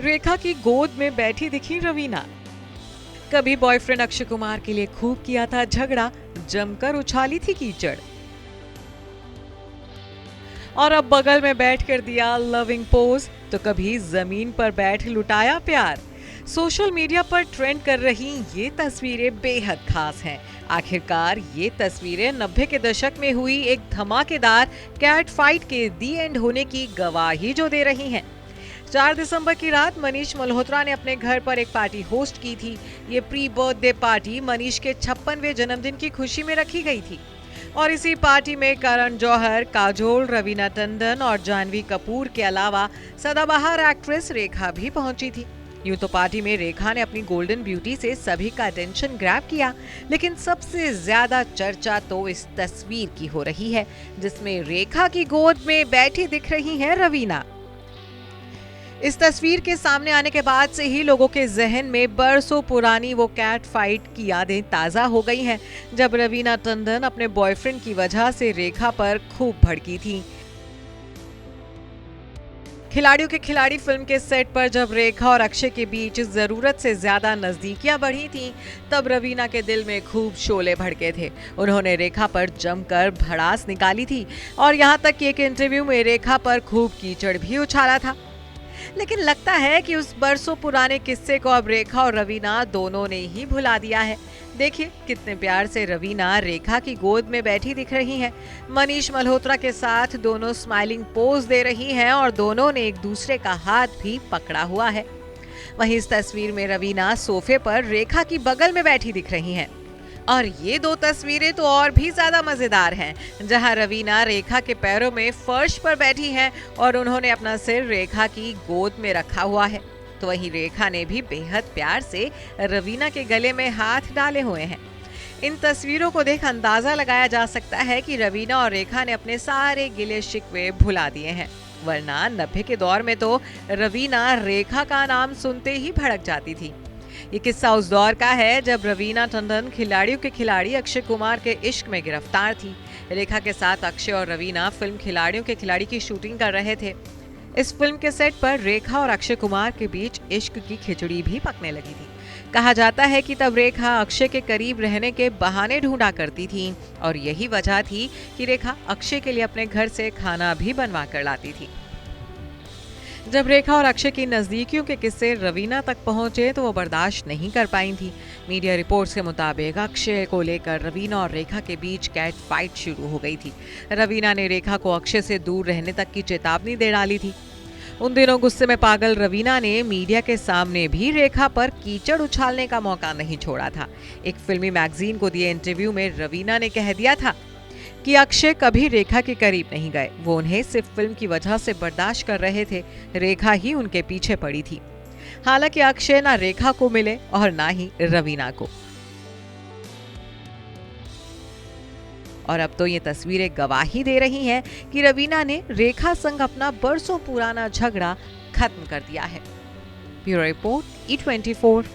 रेखा की गोद में बैठी दिखी रवीना। कभी बॉयफ्रेंड अक्षय कुमार के लिए खूब किया था झगड़ा, जमकर उछाली थी कीचड़। और अब बगल में बैठकर दिया लविंग पोज, तो कभी जमीन पर बैठ लुटाया प्यार। सोशल मीडिया पर ट्रेंड कर रही ये तस्वीरें बेहद खास हैं। आखिरकार ये तस्वीरें 90 के दशक में हुई एक धमाकेदार कैट फाइट के दी एंड होने की गवाही जो दे रही हैं। 4 दिसंबर की रात मनीष मल्होत्रा ने अपने घर पर एक पार्टी होस्ट की थी। ये प्री बर्थडे पार्टी मनीष के 56वें जन्मदिन की खुशी में रखी गई थी और इसी पार्टी में करण जौहर, काजोल, रवीना टंडन और जानवी कपूर के अलावा सदाबहार एक्ट्रेस रेखा भी पहुंची थी। यूं तो पार्टी में रेखा ने अपनी गोल्डन ब्यूटी से सभी का अटेंशन ग्रैब किया, लेकिन सबसे ज्यादा चर्चा तो इस तस्वीर की हो रही है जिसमें रेखा की गोद में बैठी दिख रही है रवीना। इस तस्वीर के सामने आने के बाद से ही लोगों के जहन में बरसों पुरानी वो कैट फाइट की यादें ताजा हो गई हैं, जब रवीना टंडन अपने बॉयफ्रेंड की वजह से रेखा पर खूब भड़की थी। खिलाड़ियों के खिलाड़ी फिल्म के सेट पर जब रेखा और अक्षय के बीच जरूरत से ज्यादा नजदीकियां बढ़ी थीं, तब रवीना के दिल में खूब शोले भड़के थे। उन्होंने रेखा पर जमकर भड़ास निकाली थी और यहाँ तक कि एक इंटरव्यू में रेखा पर खूब कीचड़ भी उछाला था। लेकिन लगता है कि उस बरसों पुराने किस्से को अब रेखा और रवीना दोनों ने ही भुला दिया है। देखिए कितने प्यार से रवीना रेखा की गोद में बैठी दिख रही हैं। मनीष मल्होत्रा के साथ दोनों स्माइलिंग पोज दे रही हैं और दोनों ने एक दूसरे का हाथ भी पकड़ा हुआ है। वहीं इस तस्वीर में रवीना सोफे पर रेखा की बगल में बैठी दिख रही हैं। और ये दो तस्वीरें तो और भी ज्यादा मजेदार हैं, जहां रवीना रेखा के पैरों में फर्श पर बैठी हैं और उन्होंने अपना सिर रेखा की गोद में रखा हुआ है, तो वहीं रेखा ने भी बेहद प्यार से रवीना के गले में हाथ डाले हुए हैं। इन तस्वीरों को देख अंदाजा लगाया जा सकता है कि रवीना और रेखा ने अपने सारे गिले शिकवे भुला दिए हैं, वरना 90 के दौर में तो रवीना रेखा का नाम सुनते ही भड़क जाती थी। ये किस्सा उस दौर का है जब रवीना टंडन खिलाड़ियों के खिलाड़ी अक्षय कुमार के इश्क में गिरफ्तार थी। रेखा के साथ अक्षय और रवीना फिल्म खिलाड़ियों के खिलाड़ी की शूटिंग कर रहे थे। इस फिल्म के सेट पर रेखा और अक्षय कुमार के बीच इश्क की खिचड़ी भी पकने लगी थी। कहा जाता है कि तब रेखा अक्षय के करीब रहने के बहाने ढूंढा करती थी और यही वजह थी कि रेखा अक्षय के लिए अपने घर से खाना भी बनवा कर लाती थी। जब रेखा और अक्षय की नजदीकियों के किस्से रवीना तक पहुंचे तो वो बर्दाश्त नहीं कर पाई थी। मीडिया रिपोर्ट्स के मुताबिक अक्षय को लेकर रवीना और रेखा के बीच कैट फाइट शुरू हो गई थी। रवीना ने रेखा को अक्षय से दूर रहने तक की चेतावनी दे डाली थी। उन दिनों गुस्से में पागल रवीना ने मीडिया के सामने भी रेखा पर कीचड़ उछालने का मौका नहीं छोड़ा था। एक फिल्मी मैगजीन को दिए इंटरव्यू में रवीना ने कह दिया था कि अक्षय कभी रेखा के करीब नहीं गए, वो उन्हें सिर्फ फिल्म की वजह से बर्दाश्त कर रहे थे, रेखा ही उनके पीछे पड़ी थी। हालांकि अक्षय ना रेखा को मिले और ना ही रवीना को। और अब तो ये तस्वीरें गवाही दे रही हैं कि रवीना ने रेखा संग अपना बरसों पुराना झगड़ा खत्म कर दिया है। Bureau report, E24।